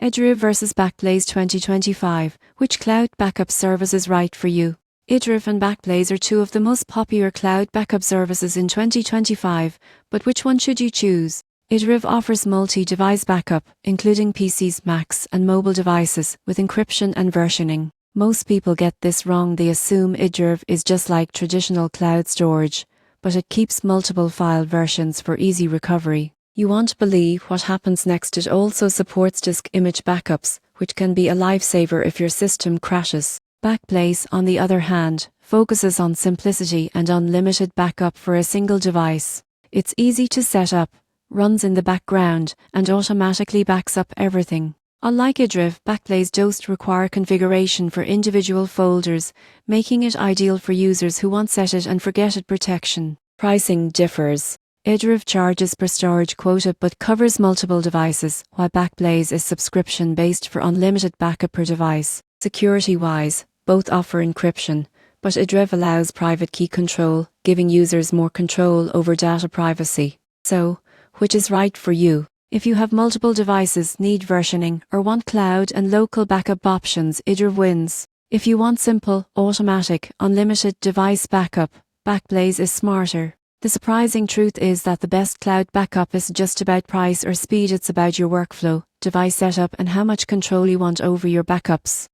IDrive versus Backblaze 2025. Which cloud backup service is right for you? IDrive and Backblaze are two of the most popular cloud backup services in 2025, but which one should you choose? IDrive offers multi-device backup, including PCs, Macs, and mobile devices, with encryption and versioning. Most people get this wrong. They assume IDrive is just like traditional cloud storage, but it keeps multiple file versions for easy recovery. You won't believe what happens next. It also supports disk image backups, which can be a lifesaver if your system crashes. Backblaze, on the other hand, focuses on simplicity and unlimited backup for a single device. It's easy to set up, runs in the background, and automatically backs up everything. Unlike IDrive, Backblaze doesn't require configuration for individual folders, making it ideal for users who want set it and forget it protection. Pricing differs. IDrive charges per storage quota but covers multiple devices, while Backblaze is subscription-based for unlimited backup per device. Security-wise, both offer encryption, but IDrive allows private key control, giving users more control over data privacy. So, which is right for you? If you have multiple devices, need versioning, or want cloud and local backup options, IDrive wins. If you want simple, automatic, unlimited device backup, Backblaze is smarter. The surprising truth is that the best cloud backup isn't just about price or speed, it's about your workflow, device setup, and how much control you want over your backups.